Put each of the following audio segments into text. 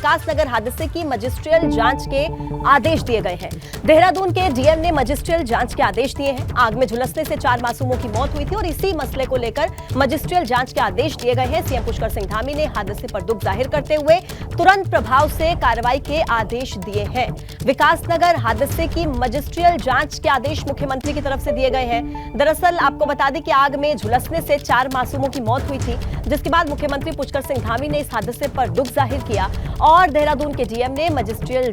विकासनगर हादसे की मजिस्ट्रियल जांच के आदेश दिए गए हैं। देहरादून के डीएम ने मजिस्ट्रियल जांच के आदेश दिए हैं। आग में झुलसने से 4 मासूमों की मौत हुई थी और इसी मसले को लेकर मजिस्ट्रियल जांच के आदेश दिए गए हैं। सीएम पुष्कर सिंह धामी ने हादसे पर दुख जाहिर करते हुए तुरंत प्रभाव से कार्रवाई के आदेश दिए हैं। विकासनगर हादसे की मजिस्ट्रियल जांच के आदेश मुख्यमंत्री की तरफ से दिए गए हैं। दरअसल आपको बता दें कि आग में झुलसने से 4 मासूमों की मौत हुई थी, जिसके बाद मुख्यमंत्री पुष्कर सिंह धामी ने इस हादसे पर दुख जाहिर किया और देहरादून के डीएम ने मजिस्ट्रियल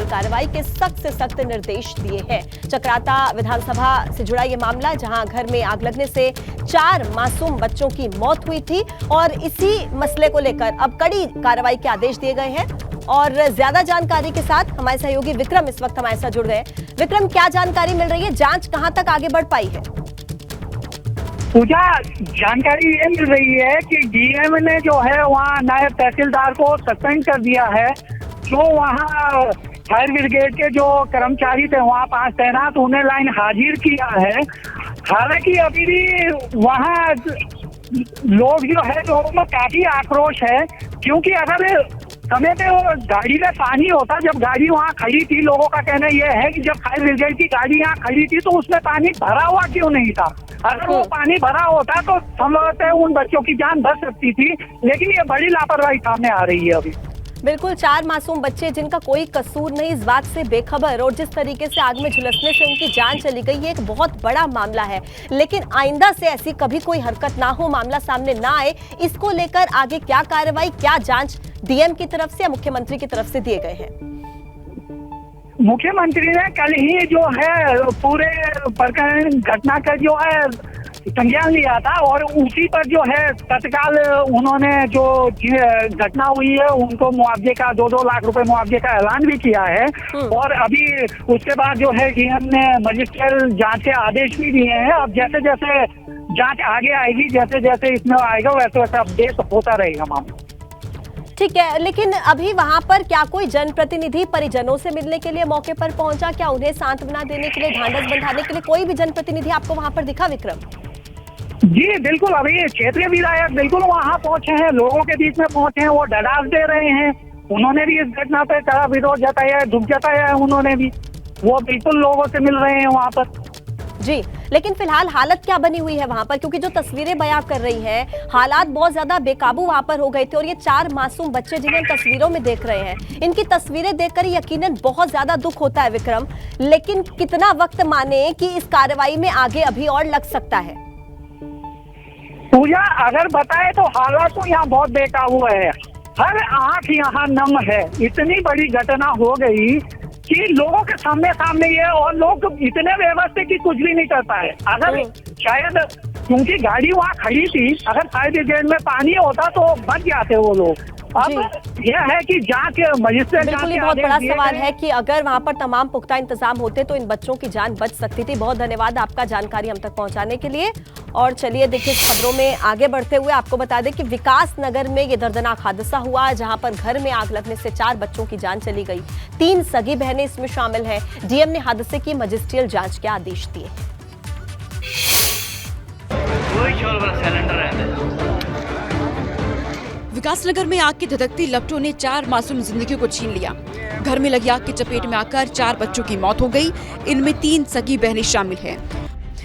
कार्रवाई के सख्त से सख्त निर्देश दिए हैं। चक्राता विधानसभा से जुड़ा यह मामला, जहां घर में आग लगने से 4 मासूम बच्चों की मौत हुई थी और इसी मसले को लेकर अब कड़ी कार्रवाई के आदेश दिए गए हैं। और ज्यादा जानकारी के साथ हमारे सहयोगी विक्रम इस वक्त हमारे साथ जुड़ गए। विक्रम, क्या जानकारी मिल रही है? जांच कहां तक आगे बढ़ पाई है? पूजा, जानकारी ये मिल रही है कि डीएम ने जो है वहाँ नायब तहसीलदार को सस्पेंड कर दिया है। जो वहाँ फायर ब्रिगेड के जो कर्मचारी थे वहाँ पास तैनात, उन्हें लाइन हाजिर किया है। हालांकि अभी भी वहाँ लोग जो है लोगों में काफी आक्रोश है, क्योंकि अगर समय पे वो गाड़ी में पानी होता, जब गाड़ी वहाँ खड़ी थी, लोगों का कहना यह है कि जब फायर ब्रिगेड की गाड़ी यहाँ खड़ी थी तो उसमें पानी भरा हुआ क्यों नहीं था? अगर वो पानी भरा होता तो संभवतः है उन बच्चों की जान बच सकती थी, लेकिन ये बड़ी लापरवाही सामने आ रही है अभी। बिल्कुल, 4 मासूम बच्चे जिनका कोई कसूर नहीं, इस बात से बेखबर, और जिस तरीके से आग में झुलसने से उनकी जान चली गई, ये एक बहुत बड़ा मामला है। लेकिन आइंदा से ऐसी कभी कोई हरकत ना हो, मामला सामने ना आए, इसको लेकर आगे क्या कार्रवाई, क्या जांच डीएम की तरफ से या मुख्यमंत्री की तरफ से दिए गए हैं? मुख्यमंत्री ने कल ही जो है पूरे प्रकरण घटना का जो है संज्ञान लिया था और उसी पर जो है तत्काल उन्होंने जो घटना हुई है उनको मुआवजे का 2-2 लाख रुपए मुआवजे का ऐलान भी किया है। और अभी उसके बाद जो है डीएम ने मजिस्ट्रियल जांच के आदेश भी दिए हैं। अब जैसे जैसे जांच आगे आएगी, जैसे जैसे इसमें आएगा, वैसे वैसे अपडेट होता रहेगा मामला। ठीक है, लेकिन अभी वहां पर क्या कोई जनप्रतिनिधि परिजनों से मिलने के लिए मौके पर पहुंचा? क्या उन्हें सांत्वना देने के लिए, ढांढस बंधाने के लिए कोई भी जनप्रतिनिधि आपको वहां पर दिखा, विक्रम? जी बिल्कुल, अभी क्षेत्रीय विधायक बिल्कुल वहाँ पहुंचे हैं, लोगों के बीच में पहुंचे हैं, वो डरास दे रहे हैं। उन्होंने भी इस घटना पे कड़ा विरोध जताया है, दुख जताया है उन्होंने भी। वो बिल्कुल लोगों से मिल रहे हैं वहाँ पर। जी, लेकिन फिलहाल हालत क्या बनी हुई है वहां पर? क्योंकि जो तस्वीरें बयां कर रही हैं, हालात बहुत ज्यादा बेकाबू वहां पर हो गए थे और ये 4 मासूम बच्चे जिन्हें हम तस्वीरों में देख रहे हैं, इनकी तस्वीरें देखकर यकीनन बहुत ज्यादा दुख होता है विक्रम। लेकिन कितना वक्त माने कि इस कार्रवाई में आगे अभी और लग सकता है? पूजा, अगर बताए तो हालात तो यहाँ बहुत बेकाबू है, हर आंख यहाँ नम है। इतनी बड़ी घटना हो गई कि लोगों के सामने ये, और लोग इतने व्यवस्थित कि कुछ भी नहीं कर पाए। अगर शायद क्योंकि गाड़ी वहाँ खड़ी थी, अगर फायर ब्रिगेड में पानी होता तो बच जाते वो लोग। अब यह है कि जांच मजिस्ट्रेट, बिल्कुल ये बहुत बड़ा सवाल है कि अगर वहां पर तमाम पुख्ता इंतजाम होते तो इन बच्चों की जान बच सकती थी। बहुत धन्यवाद आपका जानकारी हम तक पहुंचाने के लिए। और चलिए देखिए, खबरों में आगे बढ़ते हुए आपको बता दें कि विकासनगर में ये दर्दनाक हादसा हुआ, जहां पर घर में आग लगने से 4 बच्चों की जान चली गई। 3 सगी बहनें इसमें शामिल हैं। डीएम ने हादसे की मजिस्ट्रियल जांच के आदेश दिए हैं। विकासनगर में आग की धधकती लपटों ने 4 मासूम जिंदगियों को छीन लिया। घर में लगी आग की चपेट में आकर 4 बच्चों की मौत हो गई, इनमें 3 सगी बहनें शामिल हैं।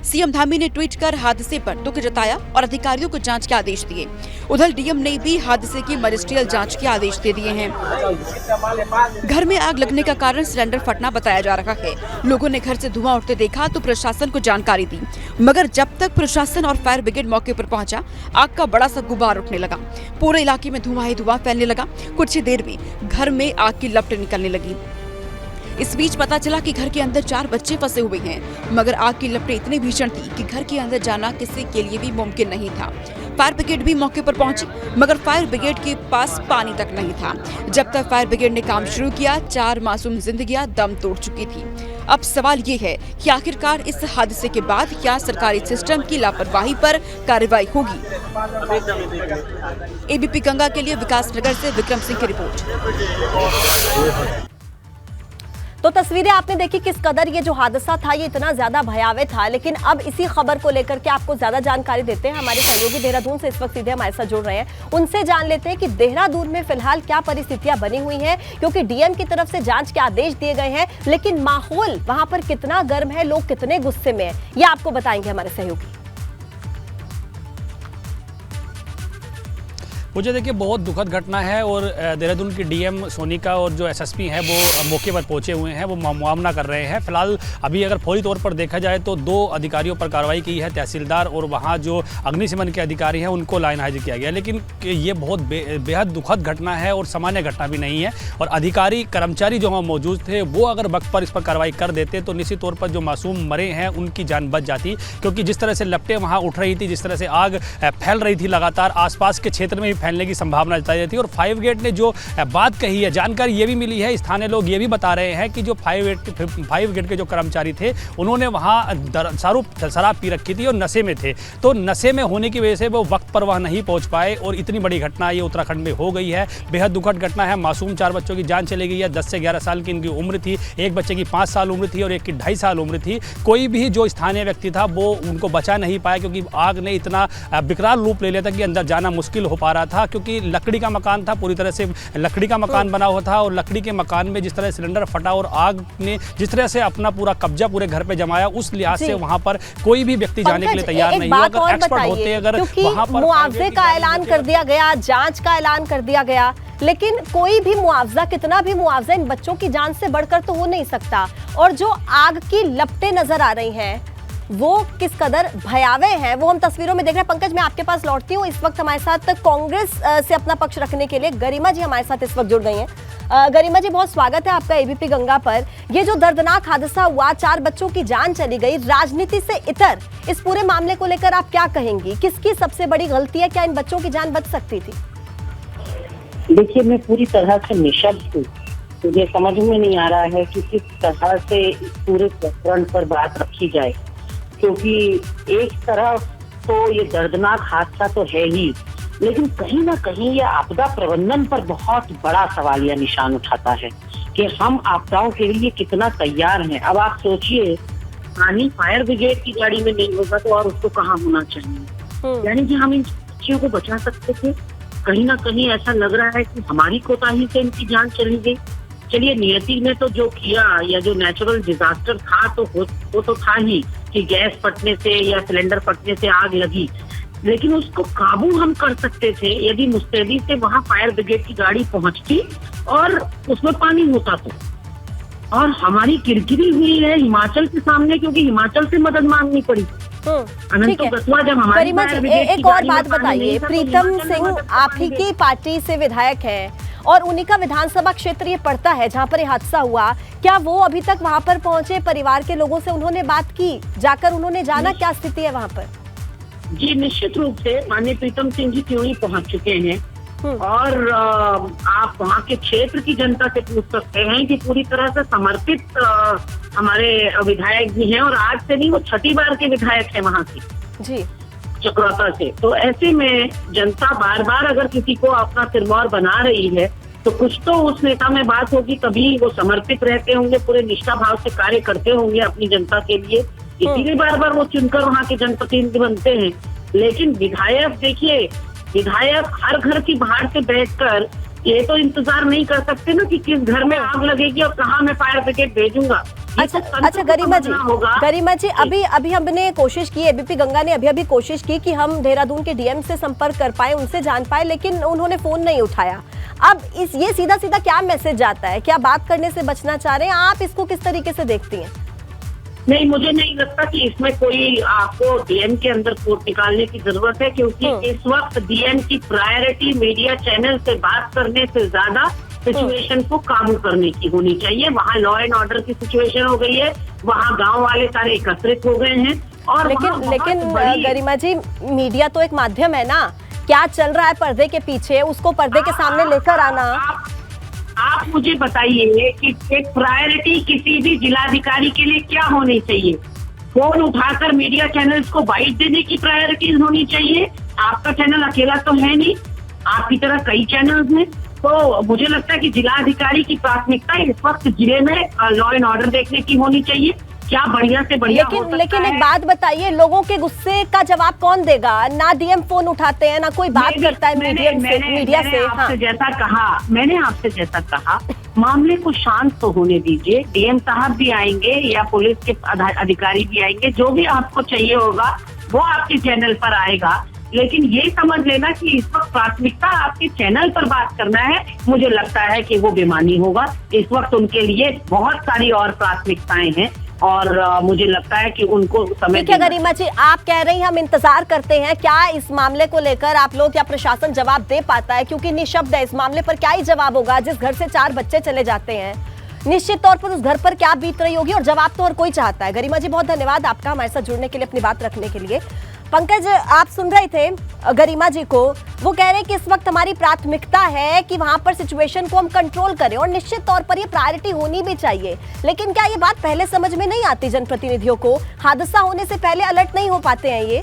सीएम धामी ने ट्वीट कर हादसे पर दुख जताया और अधिकारियों को जांच के आदेश दिए। उधर डीएम ने भी हादसे की मजिस्ट्रियल जांच के आदेश दे दिए हैं। घर में आग लगने का कारण सिलेंडर फटना बताया जा रहा है। लोगों ने घर से धुआं उठते देखा तो प्रशासन को जानकारी दी, मगर जब तक प्रशासन और फायर ब्रिगेड मौके पर पहुंचा, आग का बड़ा सा गुबार उठने लगा। पूरे इलाके में धुआं ही धुआं फैलने लगा। कुछ ही देर में घर में आग की लपटें निकलने लगी। इस बीच पता चला कि घर के अंदर 4 बच्चे फंसे हुए हैं, मगर आग की लपटें इतनी भीषण थी कि घर के अंदर जाना किसी के लिए भी मुमकिन नहीं था। फायर ब्रिगेड भी मौके पर पहुंची, मगर फायर ब्रिगेड के पास पानी तक नहीं था। जब तक फायर ब्रिगेड ने काम शुरू किया, 4 मासूम जिंदगियां दम तोड़ चुकी थी। अब सवाल ये है कि आखिरकार इस हादसे के बाद क्या सरकारी सिस्टम की लापरवाही पर कार्रवाई होगी? एबीपी गंगा के लिए विकासनगर से विक्रम सिंह की रिपोर्ट। तो तस्वीरें आपने देखी किस कदर ये जो हादसा था ये इतना ज्यादा भयावह था, लेकिन अब इसी खबर को लेकर के आपको ज्यादा जानकारी देते हैं। हमारे सहयोगी देहरादून से इस वक्त सीधे हमारे साथ जुड़ रहे हैं, उनसे जान लेते हैं कि देहरादून में फिलहाल क्या परिस्थितियां बनी हुई हैं, क्योंकि डीएम की तरफ से जांच के आदेश दिए गए हैं, लेकिन माहौल वहां पर कितना गर्म है, लोग कितने गुस्से में हैं, ये आपको बताएंगे हमारे सहयोगी। मुझे देखिए बहुत दुखद घटना है और देहरादून की डीएम सोनिका और जो एसएसपी हैं वो मौके पर पहुंचे हुए हैं, वो मुआवना कर रहे हैं। फिलहाल अभी अगर फौरी तौर पर देखा जाए तो 2 अधिकारियों पर कार्रवाई की है, तहसीलदार और वहां जो अग्निशमन के अधिकारी हैं उनको लाइन हाजिर किया गया। लेकिन ये बहुत बेहद दुखद घटना है और सामान्य घटना भी नहीं है, और अधिकारी कर्मचारी जो वहाँ मौजूद थे वो अगर वक्त पर इस पर कार्रवाई कर देते तो निश्चित तौर पर जो मासूम मरे हैं उनकी जान बच जाती, क्योंकि जिस तरह से लपटें वहाँ उठ रही थी, जिस तरह से आग फैल रही थी लगातार, आसपास के क्षेत्र में फैलने की संभावना जताई जाती है। और फायर ब्रिगेड ने जो बात कही है, जानकारी ये भी मिली है, स्थानीय लोग ये भी बता रहे हैं कि जो फायर ब्रिगेड के जो कर्मचारी थे उन्होंने वहाँ शराब पी रखी थी और नशे में थे, तो नशे में होने की वजह से वो वक्त पर वहाँ नहीं पहुँच पाए और इतनी बड़ी घटना ये उत्तराखंड में हो गई है। बेहद दुखद घटना है, मासूम 4 बच्चों की जान चली गई है। 10 से 11 साल की इनकी उम्र थी, एक बच्चे की 5 साल उम्र थी और एक की 2.5 साल उम्र थी। कोई भी जो स्थानीय व्यक्ति था वो उनको बचा नहीं पाया, क्योंकि आग ने इतना विकराल रूप ले लिया था कि अंदर जाना मुश्किल हो पा रहा था, क्योंकि लकड़ी का मकान था, पूरी तरह से लकड़ी का मकान बना हुआ था, और लकड़ी के मकान में जिस तरह सिलेंडर फटा और आग ने जिस तरह से अपना पूरा कब्जा पूरे घर पे जमाया, उस लिहाज से वहां पर कोई भी व्यक्ति जाने के लिए तैयार नहीं हुआ। अगर एक्सपर्ट होते, अगर वहां पर मुआवजे का ऐलान कर दिया गया, जांच का ऐलान कर दिया गया, लेकिन कोई भी मुआवजा, कितना भी मुआवजा इन बच्चों की जान से बढ़कर तो हो नहीं सकता। और जो आग की लपटें नजर आ रही हैं वो किस कदर भयावह है वो हम तस्वीरों में देख रहे हैं। पंकज, मैं आपके पास लौटती हूँ। इस वक्त हमारे साथ कांग्रेस से अपना पक्ष रखने के लिए गरिमा जी हमारे साथ इस वक्त जुड़ गई हैं। गरिमा जी, बहुत स्वागत है आपका एबीपी गंगा पर। ये जो दर्दनाक हादसा हुआ, 4 बच्चों की जान चली गई, राजनीति से इतर इस पूरे मामले को लेकर आप क्या कहेंगी? किसकी सबसे बड़ी गलती है? क्या इन बच्चों की जान बच सकती थी? देखिए, मैं पूरी तरह से निशब्द हूँ। मुझे समझ में नहीं आ रहा है कि किस तरह से इस पूरे प्रकरण पर बात रखी जाए, क्योंकि एक तरफ तो ये दर्दनाक हादसा तो है ही, लेकिन कहीं ना कहीं ये आपदा प्रबंधन पर बहुत बड़ा सवाल या निशान उठाता है कि हम आपदाओं के लिए कितना तैयार हैं। अब आप सोचिए, पानी फायर ब्रिगेड की गाड़ी में नहीं होगा तो और उसको कहाँ होना चाहिए? यानी कि हम इन बच्चियों को बचा सकते थे। कहीं ना कहीं ऐसा लग रहा है कि हमारी कोताही से इनकी जान चली गई। चलिए, नियति ने तो जो किया या जो नेचुरल डिजास्टर था तो वो तो था ही कि गैस फटने से या सिलेंडर फटने से आग लगी, लेकिन उसको काबू हम कर सकते थे यदि मुस्तैदी से वहां फायर ब्रिगेड की गाड़ी पहुंचती और उसमें पानी होता तो। और हमारी किरकिरी हुई है हिमाचल के सामने, क्योंकि हिमाचल से मदद मांगनी पड़ी। ठीक है गरिमा जी, एक और बात बताइए, प्रीतम सिंह आप ही की पार्टी से विधायक हैं और उन्हीं का विधानसभा क्षेत्र ये पड़ता है जहां पर ये हादसा हुआ। क्या वो अभी तक वहां पर पहुंचे, परिवार के लोगों से उन्होंने बात की, जाकर उन्होंने जाना क्या स्थिति है वहां पर? जी, निश्चित रूप से माननीय प्रीतम सिंह जी क्यों ही पहुंच चुके हैं, और आप वहाँ के क्षेत्र की जनता से पूछ सकते हैं कि पूरी तरह से समर्पित हमारे विधायक जी हैं, और आज से नहीं, वो 6ठी बार के विधायक हैं वहाँ की जी, चक्रवाता से। तो ऐसे में जनता बार बार अगर किसी को अपना सिरमौर बना रही है तो कुछ तो उस नेता में बात होगी, तभी वो समर्पित रहते होंगे, पूरे निष्ठा भाव से कार्य करते होंगे अपनी जनता के लिए, इसीलिए बार बार वो चुनकर वहाँ के जनप्रतिनिधि बनते हैं। लेकिन विधायक, देखिए, विधायक हर घर की बाहर से बैठकर ये तो इंतजार नहीं कर सकते ना कि किस घर में आग लगेगी और कहाँ मैं फायर ब्रिगेड भेजूंगा। अच्छा गरिमा जी, अभी हमने कोशिश की, एबीपी गंगा ने अभी कोशिश की कि हम देहरादून के डीएम से संपर्क कर पाए, उनसे जान पाए, लेकिन उन्होंने फोन नहीं उठाया। अब ये सीधा सीधा क्या मैसेज जाता है? क्या बात करने से बचना चाह रहे हैं आप? इसको किस तरीके से देखती हैं? नहीं, मुझे नहीं लगता कि इसमें कोई आपको डीएम के अंदर कोट निकालने की जरूरत है, क्योंकि इस वक्त डीएम की प्रायोरिटी मीडिया चैनल से बात करने से ज्यादा सिचुएशन को काबू करने की होनी चाहिए। वहाँ लॉ एंड ऑर्डर की सिचुएशन हो गई है, वहाँ गांव वाले सारे एकत्रित हो गए हैं। और लेकिन गरिमा जी, मीडिया तो एक माध्यम है ना, क्या चल रहा है पर्दे के पीछे उसको पर्दे के सामने लेकर आना। आप मुझे बताइए कि एक प्रायोरिटी किसी भी जिलाधिकारी के लिए क्या होनी चाहिए? फोन उठाकर मीडिया चैनल्स को बाइट देने की प्रायोरिटीज होनी चाहिए। आपका चैनल अकेला तो है नहीं, आपकी तरह कई चैनल्स हैं, तो मुझे लगता है कि जिलाधिकारी की प्राथमिकता इस वक्त जिले में लॉ एंड ऑर्डर देखने की होनी चाहिए। क्या बढ़िया से बढ़िया हो सकता लेकिन है। एक बात बताइए, लोगों के गुस्से का जवाब कौन देगा? ना डीएम फोन उठाते हैं, ना कोई बात करता है मीडिया से। मैंने आपसे जैसा कहा, मामले को शांत तो होने दीजिए। डीएम साहब भी आएंगे या पुलिस के अधिकारी भी आएंगे, जो भी आपको चाहिए होगा वो आपके चैनल पर आएगा। लेकिन ये समझ लेना कि इस वक्त प्राथमिकता आपके चैनल पर बात करना है, मुझे लगता है कि वो बेमानी होगा। इस वक्त उनके लिए बहुत सारी और प्राथमिकताएं हैं और मुझे लगता है कि उनको समय। ठीक है गरिमा जी, आप कह रही हैं हम इंतजार करते हैं, क्या इस मामले को लेकर आप लोग या प्रशासन जवाब दे पाता है? क्योंकि निःशब्द है, इस मामले पर क्या ही जवाब होगा? जिस घर से 4 बच्चे चले जाते हैं, निश्चित तौर पर उस घर पर क्या बीत रही होगी, और जवाब तो हर कोई चाहता है। गरिमा जी बहुत धन्यवाद आपका हमारे साथ जुड़ने के लिए, अपनी बात रखने के लिए। पंकज, आप सुन रहे थे गरिमा जी को, वो कह रहे हैं कि इस वक्त हमारी प्राथमिकता है कि वहां पर सिचुएशन को हम कंट्रोल करें, और निश्चित तौर पर ये प्रायोरिटी होनी भी चाहिए। लेकिन क्या ये बात पहले समझ में नहीं आती जनप्रतिनिधियों को? हादसा होने से पहले अलर्ट नहीं हो पाते हैं ये?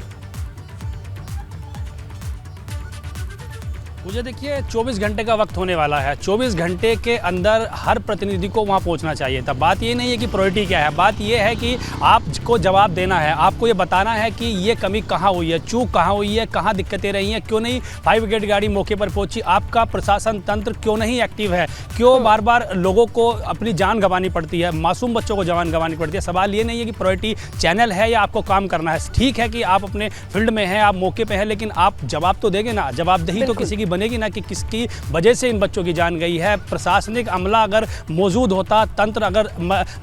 मुझे देखिए 24 घंटे का वक्त होने वाला है। 24 घंटे के अंदर हर प्रतिनिधि को वहां पहुंचना चाहिए था। बात ये नहीं है कि प्रायोरिटी क्या है, बात ये है कि आपको जवाब देना है, आपको ये बताना है कि ये कमी कहाँ हुई है, चूक कहाँ हुई है, कहाँ दिक्कतें रही हैं, क्यों नहीं फायर ब्रिगेड गाड़ी मौके पर पहुंची, आपका प्रशासन तंत्र क्यों नहीं एक्टिव है, क्यों बार बार लोगों को अपनी जान गंवानी पड़ती है, मासूम बच्चों को जान गंवानी पड़ती है। सवाल ये नहीं है कि प्रायोरिटी चैनल है या आपको काम करना है। ठीक है कि आप अपने फील्ड में हैं, आप मौके पर हैं, लेकिन आप जवाब तो देंगे ना। जवाबदेही तो किसी की बनेगी ना कि किसकी वजह से इन बच्चों की जान गई है। प्रशासनिक अमला अगर मौजूद होता, तंत्र अगर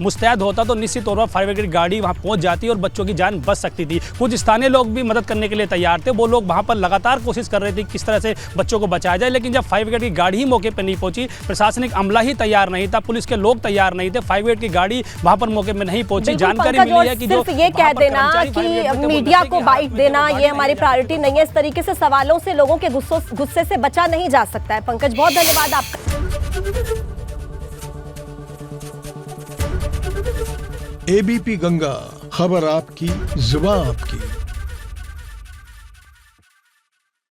मुस्तैद होता, तो निश्चित तौर पर फायर ब्रिगेड गाड़ी वहां पहुंच जाती और बच्चों की जान बच सकती थी। कुछ स्थानीय लोग भी मदद करने के लिए तैयार थे, वो लोग वहां पर लगातार कोशिश कर रहे थे किस तरह से बच्चों को बचाया जाए। लेकिन जब फायर ब्रिगेड की गाड़ी ही मौके पर नहीं पहुंची, प्रशासनिक अमला ही तैयार नहीं था, पुलिस के लोग तैयार नहीं थे, फायर ब्रिगेड की गाड़ी वहां पर मौके में नहीं पहुंची। जानकारी मिली है कि जो ये कह देना कि मीडिया को बाइट देना ये हमारी प्रायोरिटी नहीं है, इस तरीके से सवालों से लोगों के गुस्से से बचा नहीं जा सकता है। पंकज बहुत धन्यवाद आपका। एबीपी गंगा, खबर आपकी, जुबान आपकी।